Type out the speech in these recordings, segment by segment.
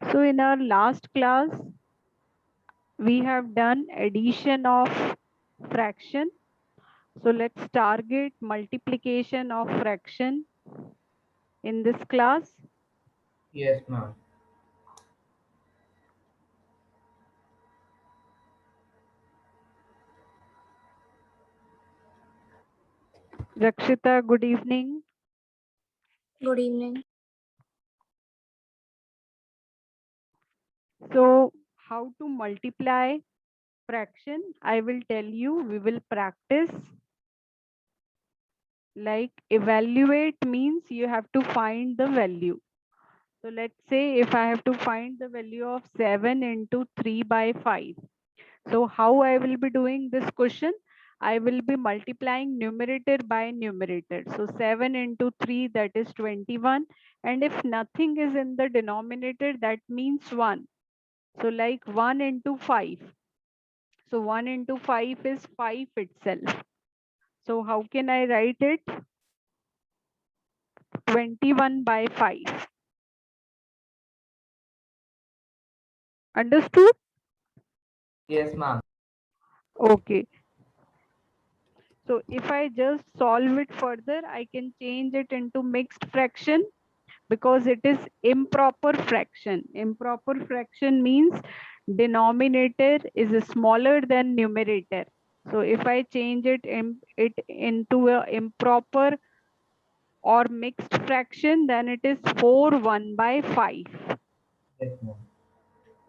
So in our last class, we have done addition of fraction. So let's target multiplication of fraction in this class. Yes, ma'am. Rakshita, good evening. Good evening. So how to multiply fraction? I will tell you, we will practice. Like evaluate means you have to find the value. So let's say if I have to find the value of 7 into 3 by 5. So how I will be doing this question? I will be multiplying numerator by numerator. So 7 into 3, that is 21. And if nothing is in the denominator, that means 1. So like 1 into 5. So 1 into 5 is 5 itself. So how can I write it? 21 by 5. Understood? Yes, ma'am. Okay. So if I just solve it further, I can change it into mixed fraction because it is improper fraction. Improper fraction means denominator is smaller than numerator. So if I change it into a improper or mixed fraction, then it is 4 1 by 5. Yes, ma'am.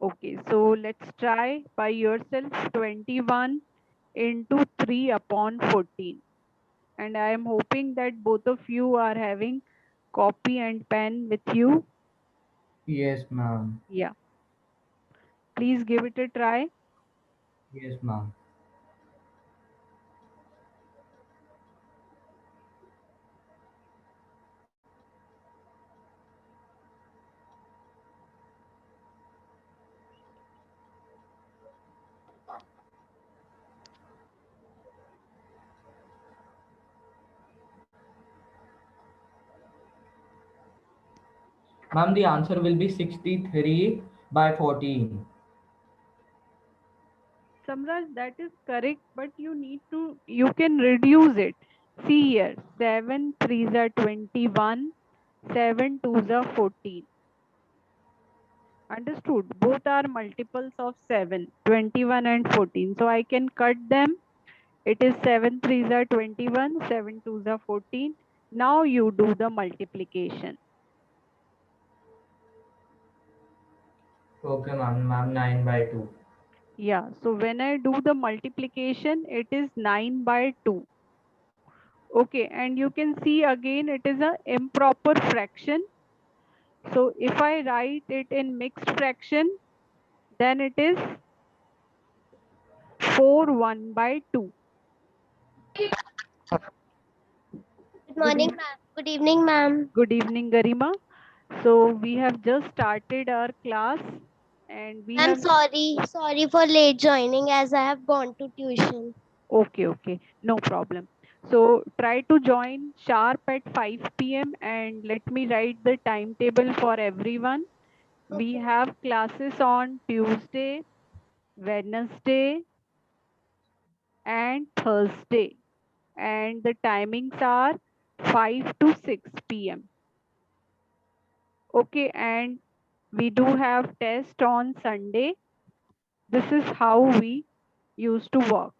Okay, so let's try by yourself. 21 into 3 upon 14. And I am hoping that both of you are having copy and pen with you. Yes, ma'am. Yeah, please give it a try. Yes, ma'am. Ma'am, the answer will be 63 by 14. Samraj, that is correct, but you can reduce it. See here, 7 3s are 21, 7 2s are 14. Understood? Both are multiples of 7, 21 and 14. So I can cut them. It is 7 3s are 21, 7 2s are 14. Now you do the multiplication. Okay, ma'am. Ma'am, 9 by 2. Yeah, so when I do the multiplication, it is 9 by 2. Okay, and you can see again it is a improper fraction. So if I write it in mixed fraction, then it is 4 1 by 2. Good Good, morning, ma'am. Good evening, ma'am. good evening, Garima. So we have just started our class and we I'm have, sorry. Sorry for late joining as I have gone to tuition. okay, no problem. So try to join sharp at 5 p.m. and let me write the timetable for everyone. We Okay. have classes on Tuesday, Wednesday, and Thursday. And the timings are 5 to 6 p.m. Okay, and we do have test on Sunday. This is how we used to work.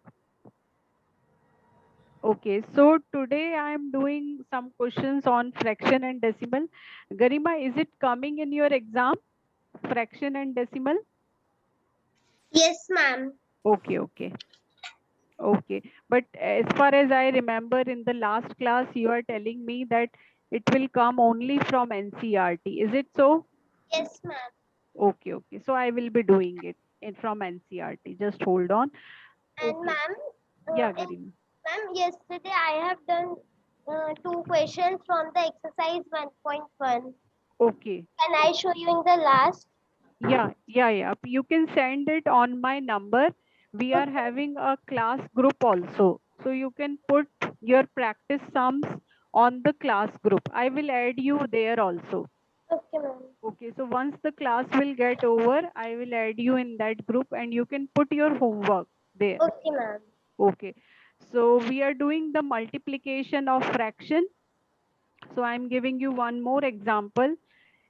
Okay, so today I am doing some questions on fraction and decimal. Garima, is it coming in your exam? Fraction and decimal? Yes, ma'am. Okay. Okay, but as far as I remember in the last class, you are telling me that it will come only from NCRT. Is it so? Yes, ma'am. Okay. So I will be doing it from NCRT. Just hold on. And Okay. ma'am, Yeah, Garima. ma'am, yesterday I have done two questions from the exercise 1.1. Okay. Can I show you in the last? Yeah. You can send it on my number. We are Okay, having a class group also. So you can put your practice sums on the class group. I will add you there also. okay, ma'am. Okay, so once the class will get over, I will add you in that group and you can put your homework there. Okay, ma'am. Okay, so we are doing the multiplication of fraction. So I'm giving you one more example,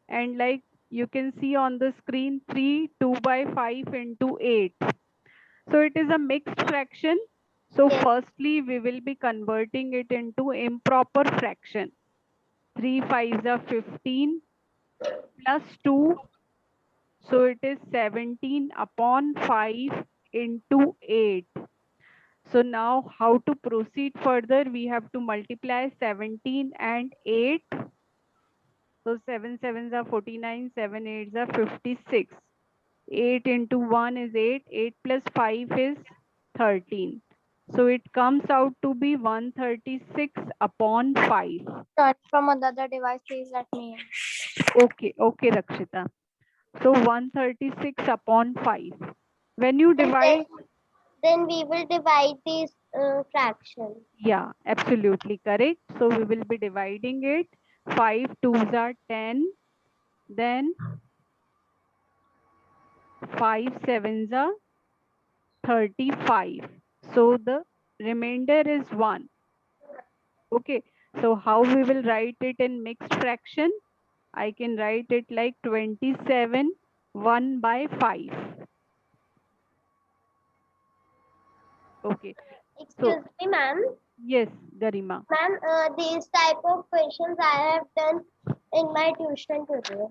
and like you can see on the screen, 3 2 by 5 into 8. So it is a mixed fraction. So Yes. firstly, we will be converting it into improper fraction. 3 5s are 15 plus 2. So it is 17 upon 5 into 8. So now how to proceed further? We have to multiply 17 and 8. So 7 sevens are 49, 7 eights are 56. 8 into 1 is 8, 8 plus 5 is 13. So it comes out to be 136 upon 5. Sorry, from another device, please let me in. Okay, okay, Rakshita. So 136 upon 5. When you And divide, then we will divide this fraction. yeah, absolutely correct. So we will be dividing it. 5 twos are 10. Then 5 sevens are 35. So the remainder is 1. Okay. So how we will write it in mixed fraction? I can write it like 27 1 by 5. Okay. So Excuse me, ma'am. yes, Garima. Ma'am, these type of questions I have done in my tuition today.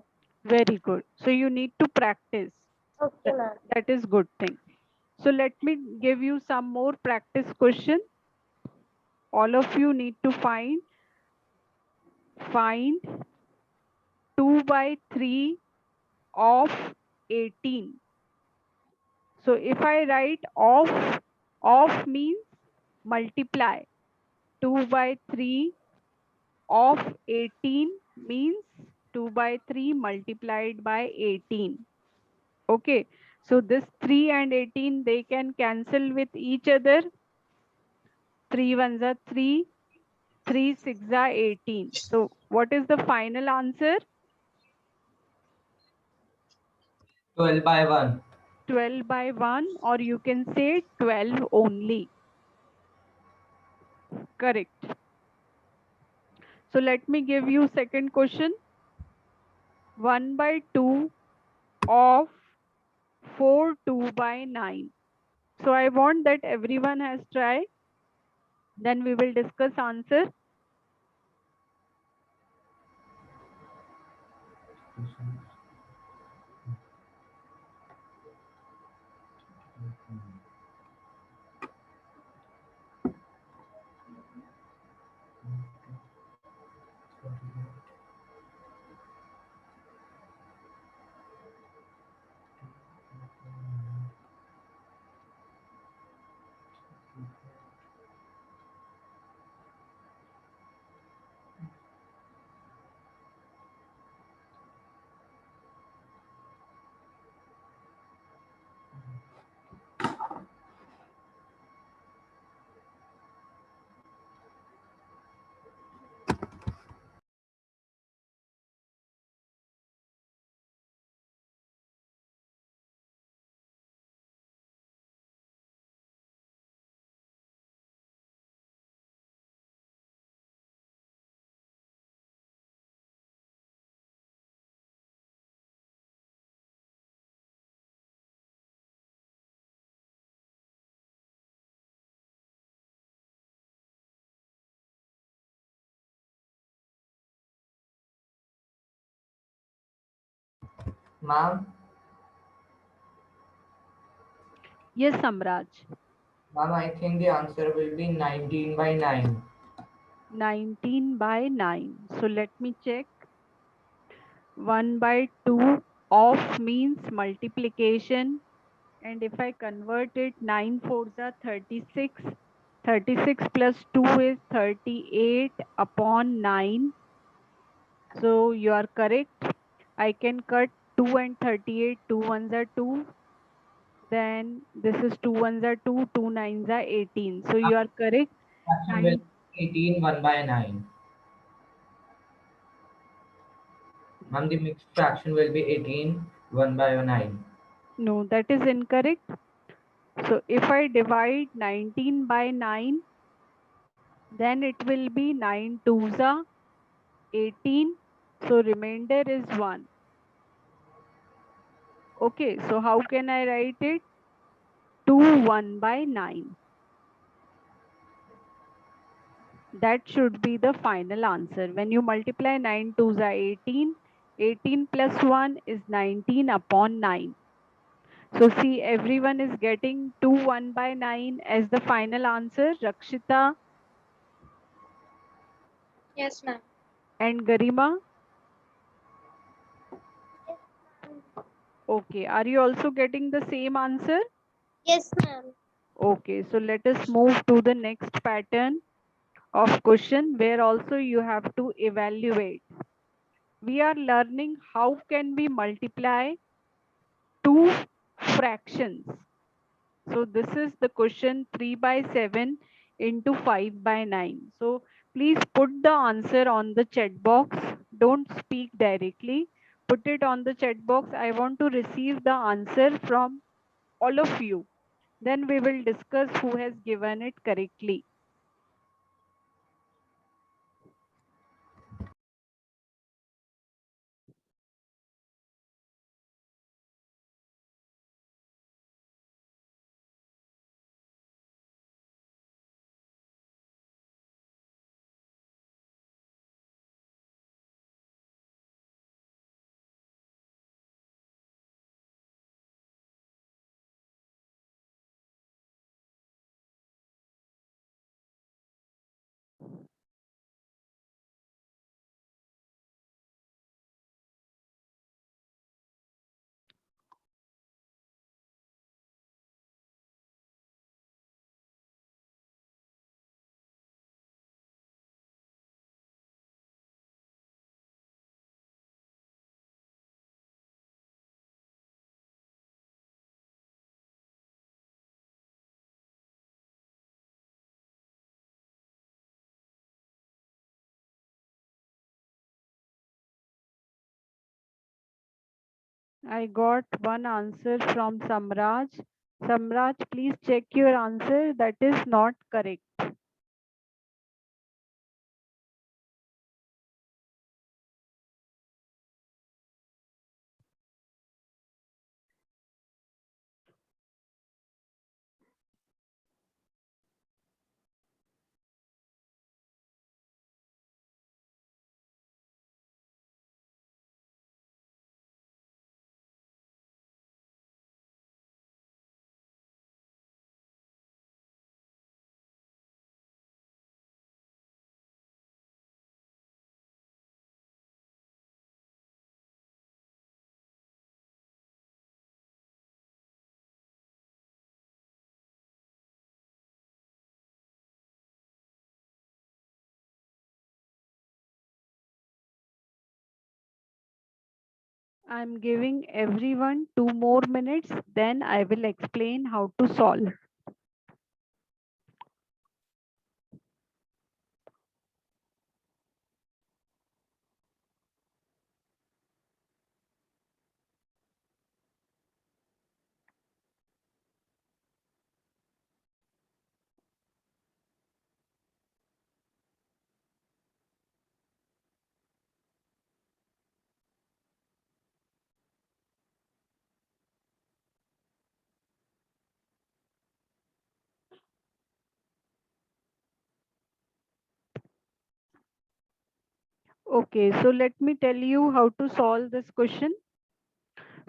Very good. So you need to practice. Okay, ma'am. That is good thing. So let me give you some more practice question. All of you need to find 2 by 3 of 18. So if I write of means multiply. 2 by 3 of 18 means 2 by 3 multiplied by 18. Okay. So this 3 and 18, they can cancel with each other. 3 ones are 3, 3 6 are 18. So what is the final answer? 12 by 1. 12 by 1, or you can say 12 only. Correct. So let me give you second question. 1 by 2 of 4 2 by 9. So I want that everyone has tried. Then we will discuss answer. Ma'am, Yes, Samraj. ma'am, I think the answer will be 19 by 9. 19 by 9. So let me check. 1 by 2 of means multiplication. And if I convert it, 9 fours are 36. 36 plus 2 is 38 upon 9. So you are correct. I can cut 2 and 38. 2 ones are 2. Then this is 2 ones are 2. 2 nines are 18. So you are correct. Fraction will 9. be 18 1 by 9. Ma'am, the mixed fraction will be 18, 1 by 9. No, that is incorrect. So if I divide 19 by 9, then it will be 9 twos are 18. So remainder is 1. Okay, so how can I write it? 2 1 by 9. That should be the final answer. When you multiply 9 twos are 18. 18 plus 1 is 19 upon 9. So see, everyone is getting 2 1 by 9 as the final answer. Rakshita Yes, ma'am. and Garima. Yes, ma'am. Okay, are you also getting the same answer? Yes, ma'am. Okay, so let us move to the next pattern of question where also you have to evaluate. We are learning how can we multiply two fractions. So this is the question 3 by 7 into 5 by 9. So please put the answer on the chat box. Don't speak directly. Put it on the chat box. I want to receive the answer from all of you. Then we will discuss who has given it correctly. I got one answer from Samraj. Samraj, please check your answer. That is not correct. I'm giving everyone 2 more minutes, then I will explain how to solve. Okay, so let me tell you how to solve this question.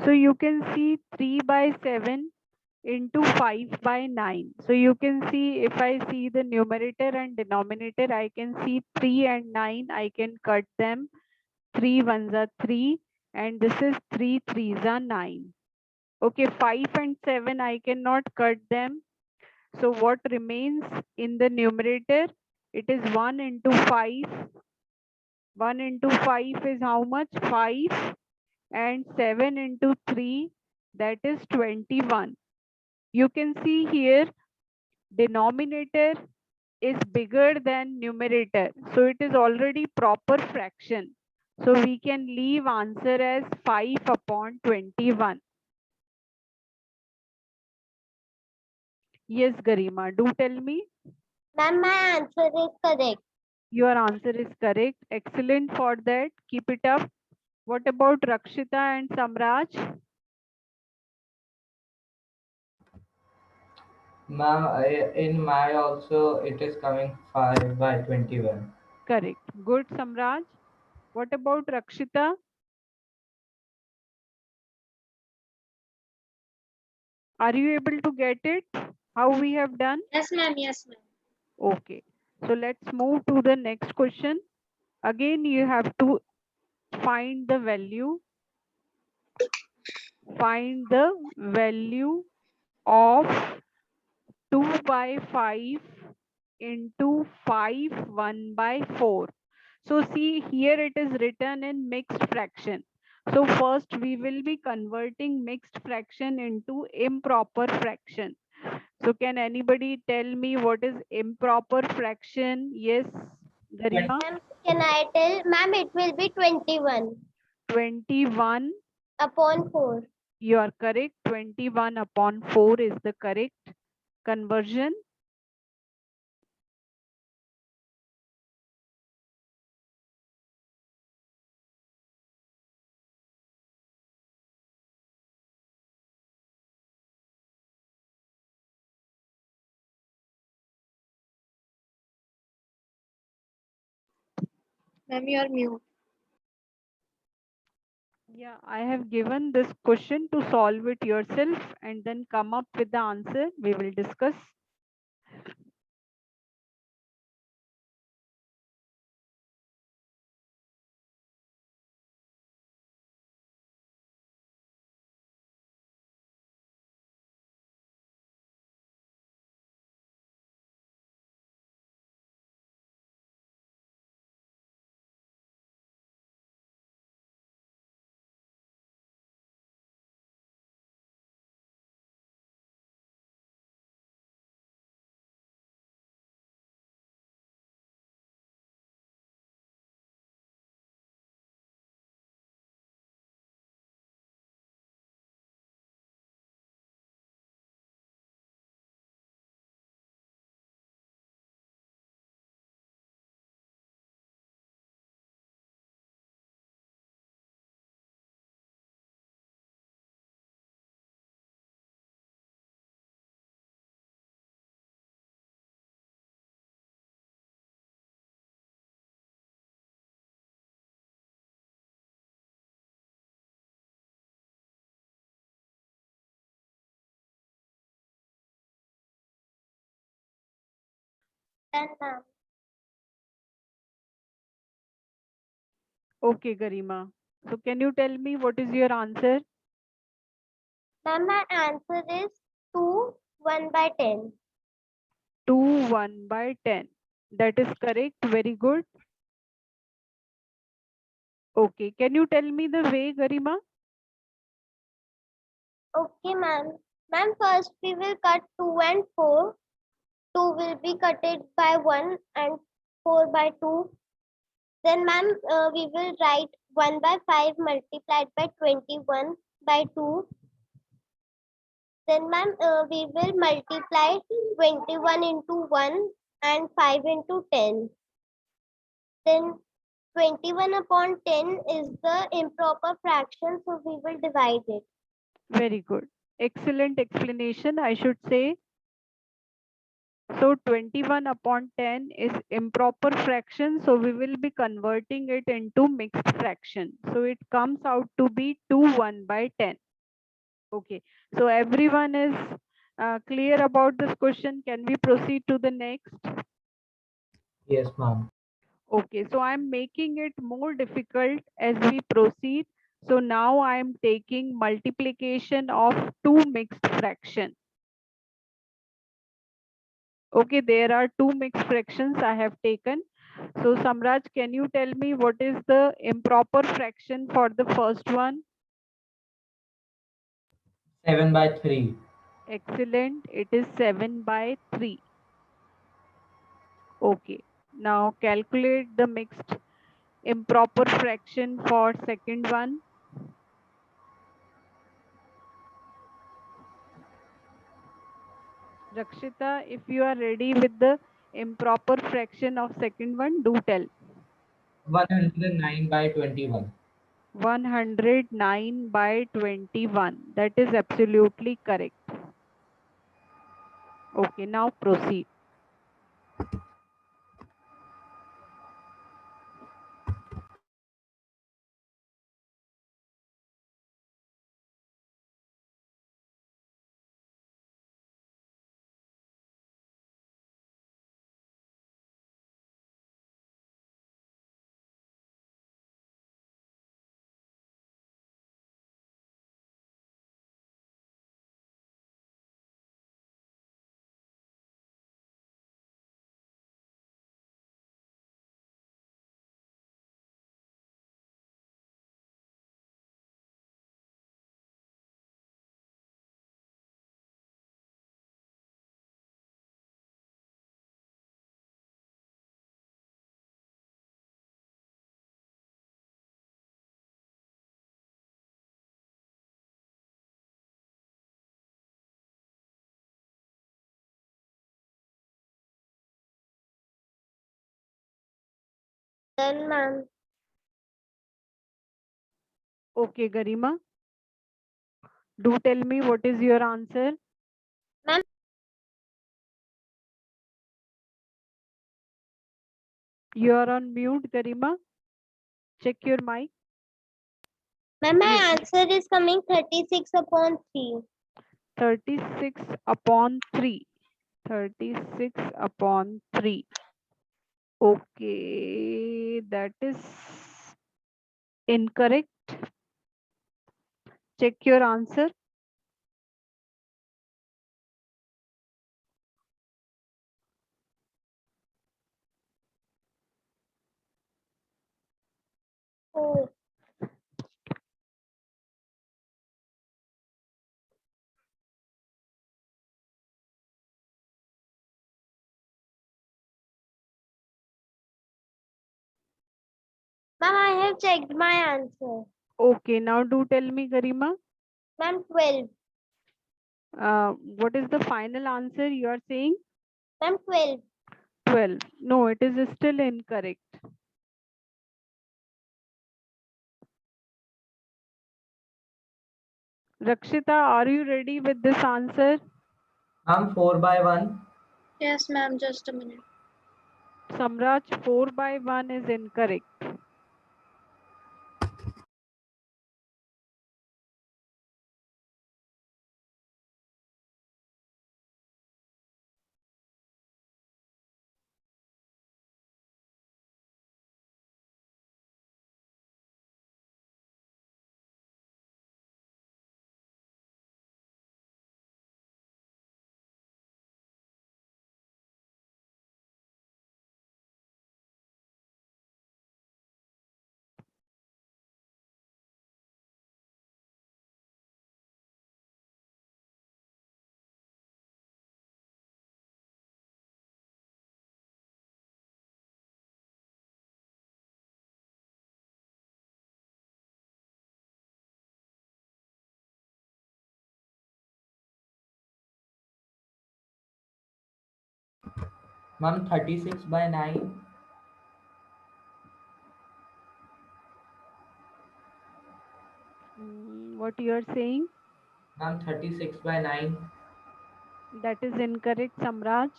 So you can see 3 by 7 into 5 by 9. So you can see if I see the numerator and denominator, I can see 3 and 9. I can cut them. 3 ones are 3 and this is 3 threes are 9. Okay, 5 and 7 I cannot cut them. So what remains in the numerator? It is 1 into 5. 1 into 5 is how much? 5. And 7 into 3, that is 21. You can see here denominator is bigger than numerator. So it is already proper fraction. So we can leave answer as 5 upon 21. Yes, Garima, do tell me. Ma'am, my answer is correct. Your answer is correct. Excellent for that. Keep it up. What about Rakshita and Samraj? Ma'am, in my also it is coming 5 by 21. Correct. Good, Samraj. What about Rakshita? Are you able to get it? How we have done? Yes, ma'am. Yes, ma'am. Okay. So let's move to the next question. Again, you have to find the value. Find the value of 2 by 5 into 5 1 by 4. So see here it is written in mixed fraction. So first we will be converting mixed fraction into improper fraction. So can anybody tell me what is improper fraction? Yes, Garima. Ma'am, can I tell? Ma'am, it will be 21 21. upon 4. You are correct. 21 upon 4 is the correct conversion. Ma'am, you are mute. Yeah, I have given this question to solve it yourself and then come up with the answer. We will discuss. Done, ma'am. Okay, Garima. So can you tell me what is your answer? Ma'am, my answer is 2 1 by 10. 2 1 by 10. That is correct. Very good. Okay. Can you tell me the way, Garima? Okay, ma'am. Ma'am, first we will cut 2 and 4. 2 will be cutted by 1 and 4 by 2. Then, ma'am, we will write 1 by 5 multiplied by 21 by 2. Then, ma'am, we will multiply 21 into 1 and 5 into 10. Then 21 upon 10 is the improper fraction, so we will divide it. Very good. Excellent explanation, I should say. So 21 upon 10 is improper fraction. So we will be converting it into mixed fraction. So it comes out to be 2 1 by 10. Okay. So everyone is clear about this question. Can we proceed to the next? Yes, ma'am. Okay. So I'm making it more difficult as we proceed. So now I'm taking multiplication of two mixed fractions. Okay, there are two mixed fractions I have taken. So Samraj, can you tell me what is the improper fraction for the first one? 7 by 3. Excellent. It is 7 by 3. Okay. Now calculate the mixed improper fraction for second one. Rakshita, if you are ready with the improper fraction of second one, do tell. 109 by 21. 109 by 21. That is absolutely correct. Okay, now proceed. Done, ma'am. Okay, Garima. Do tell me what is your answer. Ma'am, You are on mute, Garima. Check your mic. ma'am, my Ye- answer is coming 36 upon 3. 36 upon 3. 36 upon 3. Okay, that is incorrect. Check your answer. Oh, ma'am, I have checked my answer. Okay, now do tell me, Garima. Ma'am, 12. What is the final answer you are saying? Ma'am, 12. 12. No, it is still incorrect. Rakshita, are you ready with this answer? I'm 4 by 1. Yes, ma'am. Just a minute. Samraj, 4 by 1 is incorrect. Ma'am, 36 by 9. What you are saying? Ma'am, 36 by 9. That is incorrect, Samraj.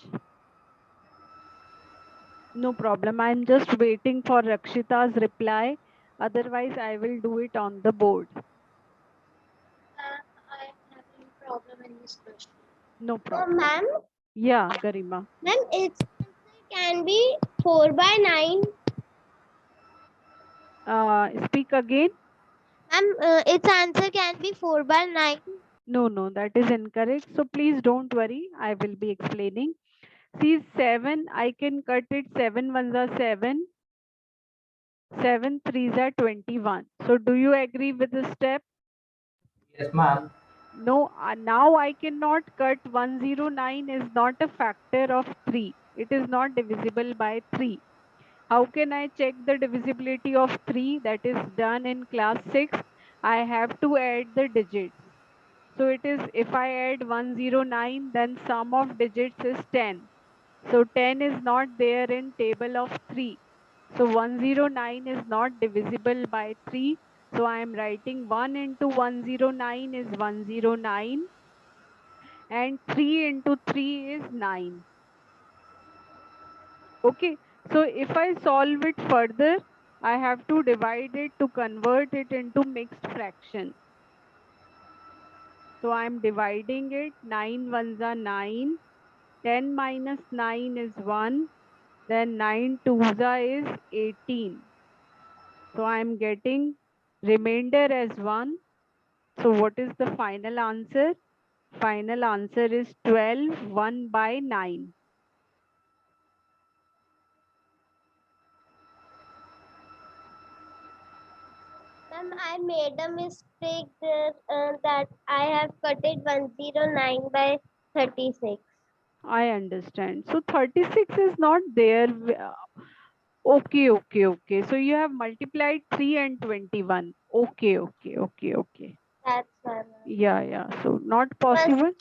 No problem. I'm just waiting for Rakshita's reply. Otherwise, I will do it on the board. I am having problem in this question. No Oh, problem. ma'am, Yeah, Garima. ma'am, its answer can be 4 by 9. Speak again. Ma'am, its answer can be 4 by 9. No, no, that is incorrect. So please don't worry. I will be explaining. See, 7, I can cut it. 7 ones are 7. 7 threes are 21. So do you agree with this step? Yes, ma'am. No, now I cannot cut 109 is not a factor of 3. It is not divisible by 3. How can I check the divisibility of 3? That is done in class 6. I have to add the digits. So it is, if I add 109, then sum of digits is 10. So 10 is not there in table of 3. So 109 is not divisible by 3. So I am writing 1 into 109 is 109 and 3 into 3 is 9. Okay, so if I solve it further, I have to divide it to convert it into mixed fraction. So I'm dividing it, 9 ones are 9, 10 minus 9 is 1, then 9 twos are is 18. So I'm getting remainder as 1. So what is the final answer? Final answer is 12, 1 by 9. Ma'am, I made a mistake there that I have cut it 109 by 36. I understand. So 36 is not there. Okay, okay, okay. So you have multiplied 3 and 21. Okay, okay, okay, okay. That's why, ma'am. Yeah. So not First, possible.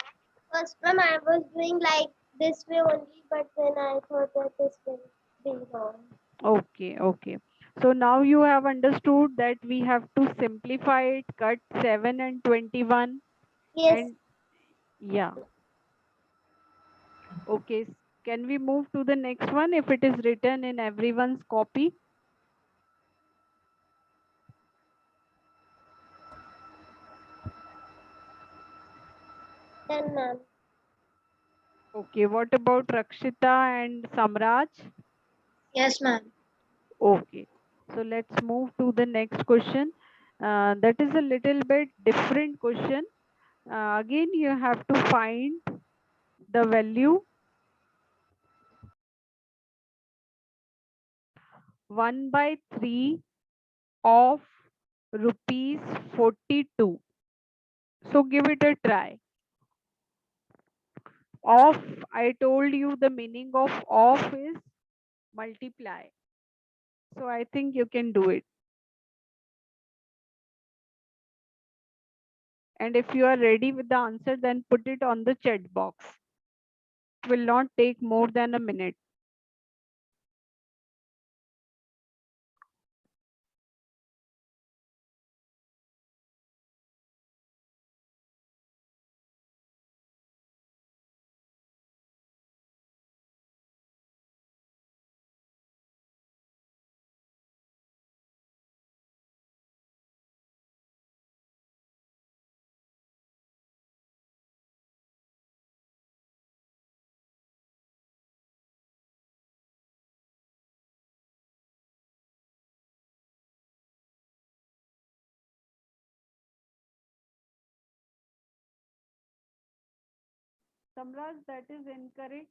first, ma'am, I was doing like this way only, but then I thought that this will be wrong. Okay. So now you have understood that we have to simplify it, cut 7 and 21. Yes, And yeah. Okay. Can we move to the next one if it is written in everyone's copy? then, ma'am. Okay. What about Rakshita and Samraj? Yes, ma'am. Okay. So let's move to the next question. That is a little bit different question. Again, you have to find the value 1 by 3 of rupees 42. So give it a try. Of, I told you the meaning of is multiply. So I think you can do it. And if you are ready with the answer, then put it on the chat box. It will not take more than a minute. Samraj, that is incorrect.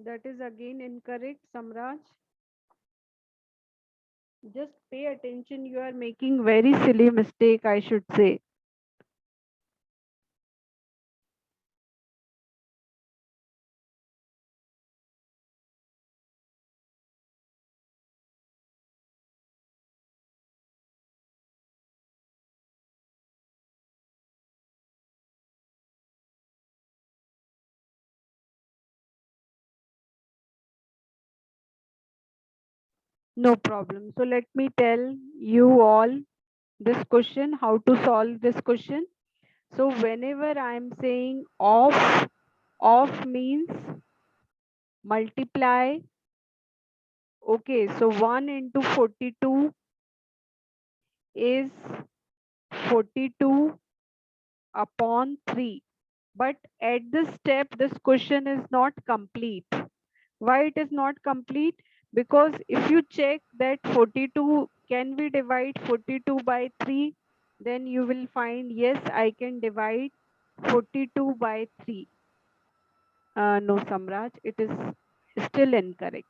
That is again incorrect, Samraj. Just pay attention. You are making very silly mistake, I should say. No problem. So let me tell you all this question, how to solve this question. So whenever I am saying of means multiply Okay, so 1 into 42 is 42 upon 3. But at this step, this question is not complete. Why it is not complete? Because if you check that 42, can we divide 42 by 3? Then you will find, yes, I can divide 42 by 3. No, Samraj, it is still incorrect.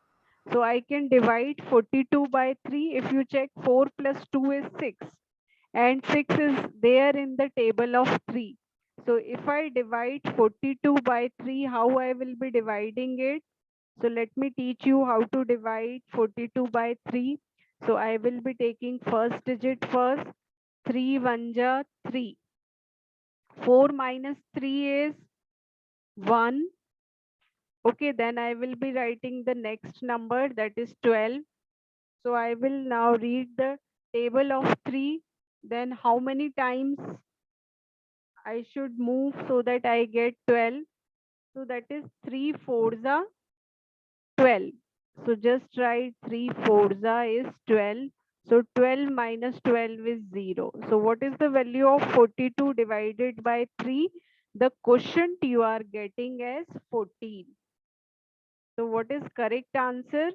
So I can divide 42 by 3. If you check, 4 plus 2 is 6. And 6 is there in the table of 3. So if I divide 42 by 3, how I will be dividing it? So let me teach you how to divide 42 by 3. So I will be taking first digit first. 3 1 ja 3. 4 minus 3 is 1. Okay, then I will be writing the next number, that is 12. So I will now read the table of 3. Then how many times I should move so that I get 12? So that is 3 4s are 12. So just write 3 4s are is 12. So 12 minus 12 is 0. So what is the value of 42 divided by 3? The quotient you are getting as 14. So what is correct answer?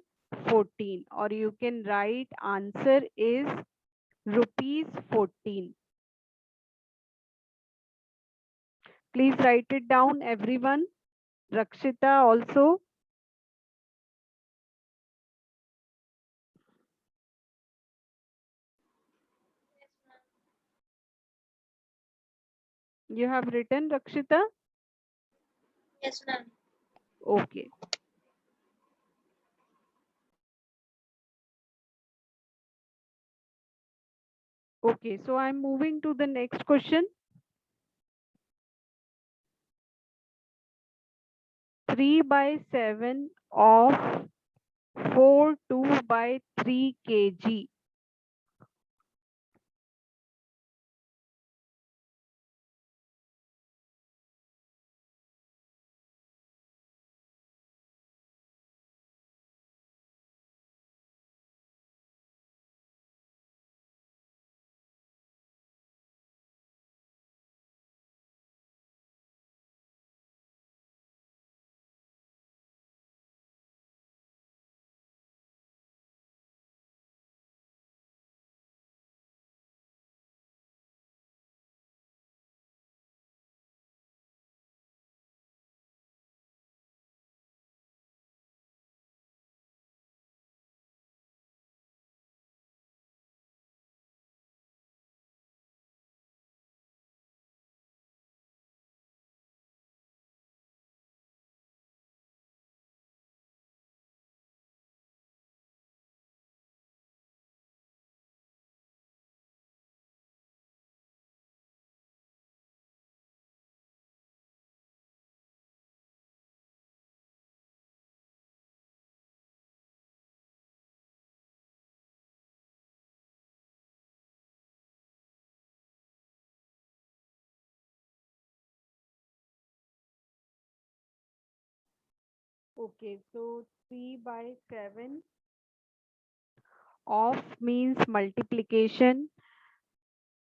14. Or you can write answer is rupees 14. Please write it down, everyone. Rakshita also. You have written, Rakshita? Yes, ma'am. Okay. Okay, so I'm moving to the next question. 3 by 7 of 4 2 by 3 kg. Okay, so 3 by 7 of means multiplication.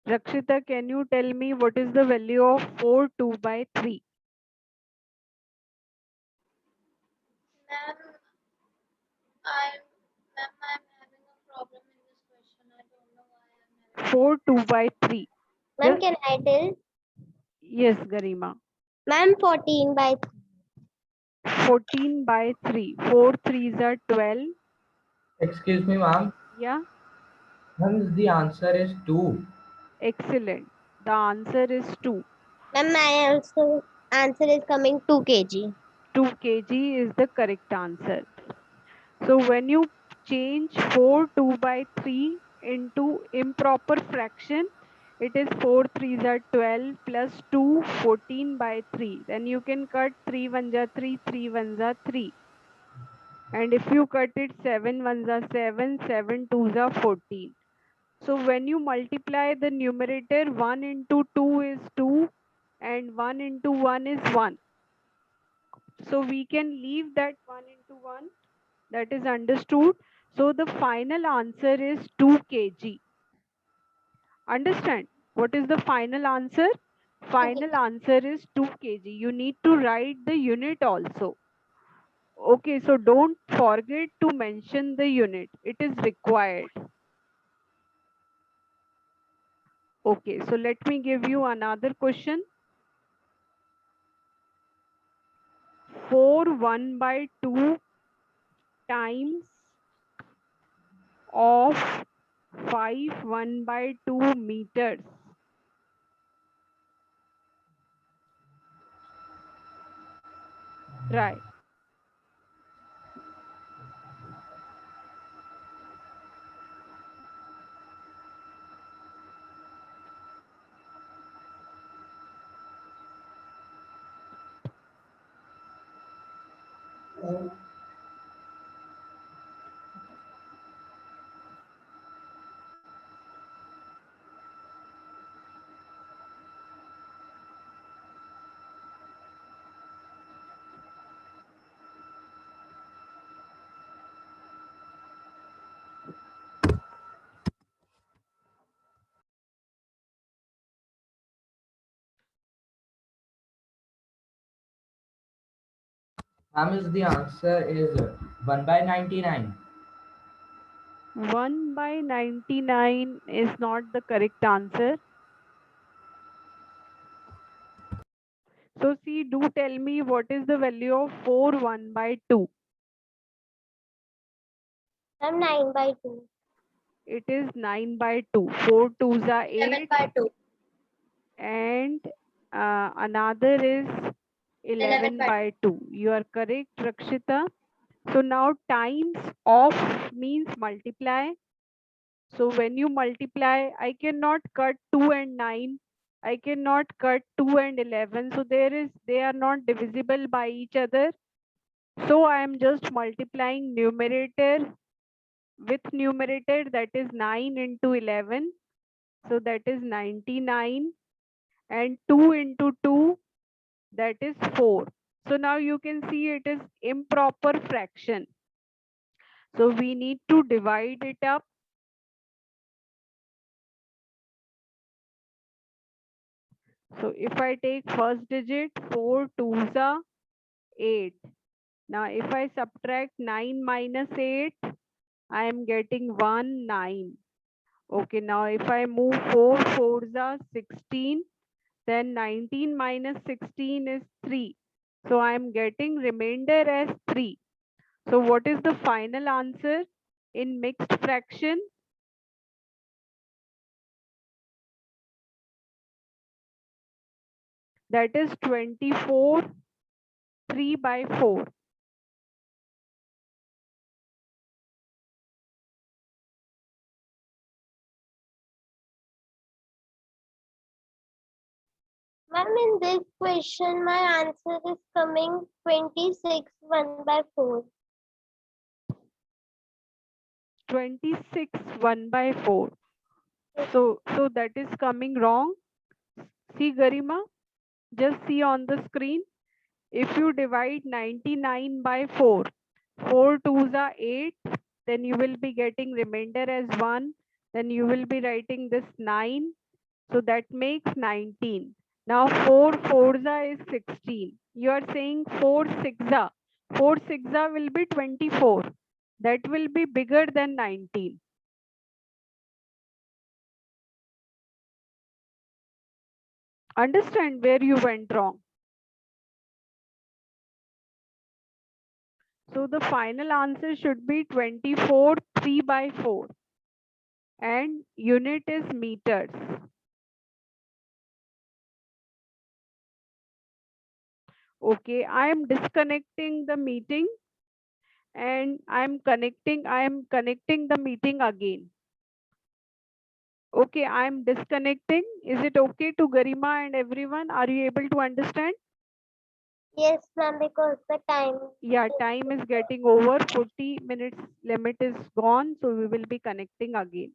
Rakshita, can you tell me what is the value of 4 2 by 3? Ma'am, I'm having a problem in this question. I don't know why I'm having. 4 2 by 3. Ma'am, Just, can I tell? yes, Garima. Ma'am, 14 by 14 by 3. 4 3s are 12. Excuse me, ma'am. Yeah, Ma'am, the answer is 2. excellent. The answer is 2. Ma'am, my also answer is coming 2 kg. 2 kg is the correct answer. So when you change 4 2 by 3 into improper fraction, it is 4 3s are 12 plus 2 14 by 3. Then you can cut 3 1s are 3, 3 1s are 3. And if you cut it 7 1s are 7, 7 2s are 14. So when you multiply the numerator, 1 into 2 is 2 and 1 into 1 is 1. So we can leave that 1 into 1, that is understood. So the final answer is 2 kg. Understand? What is the final answer? Final answer is 2 kg. You need to write the unit also. Okay, so don't forget to mention the unit. It is required. Okay, so let me give you another question. 4 1 by 2 times of 5 1 by 2 meters. Try. Ma'am, is the answer is 1 by 99. 1 by 99 is not the correct answer. So see, do tell me what is the value of 4 1 by 2. Ma'am, 9 by 2. It is 9 by 2. 4 2s are 7 8 by 2. and another is 11 by by 2. You are correct, Rakshita. So now times of means multiply. So when you multiply, I cannot cut 2 and 9. I cannot cut 2 and 11. So they are not divisible by each other. So I am just multiplying numerator with numerator, that is 9 into 11. So that is 99, and 2 into 2, that is 4. So now you can see it is improper fraction. So we need to divide it up. So if I take first digit, 4 2s are 8. Now if I subtract 9 minus 8, I am getting 1 9. Okay, now if I move 4 4s are 16, then 19 minus 16 is 3. So I am getting remainder as 3. So what is the final answer in mixed fraction? That is 24 3 by 4. Ma'am, in this question, my answer is coming 26 1 by 4. 26 1 by 4. So that is coming wrong. See Garima, just see on the screen. If you divide 99 by 4, 4 2s are 8, then you will be getting remainder as 1. Then you will be writing this 9. So that makes 19. Now 4 4s is 16. You are saying 4 6s. 4 6s will be 24. That will be bigger than 19. Understand where you went wrong. So the final answer should be 24 3 by 4. And unit is meters. Okay, I am disconnecting the meeting and I am connecting the meeting again. Okay, I am disconnecting. Is it okay to Garima and everyone? Are you able to understand? Yes, ma'am, because the time. Yeah, time is getting over. 40 minutes limit is gone. So we will be connecting again.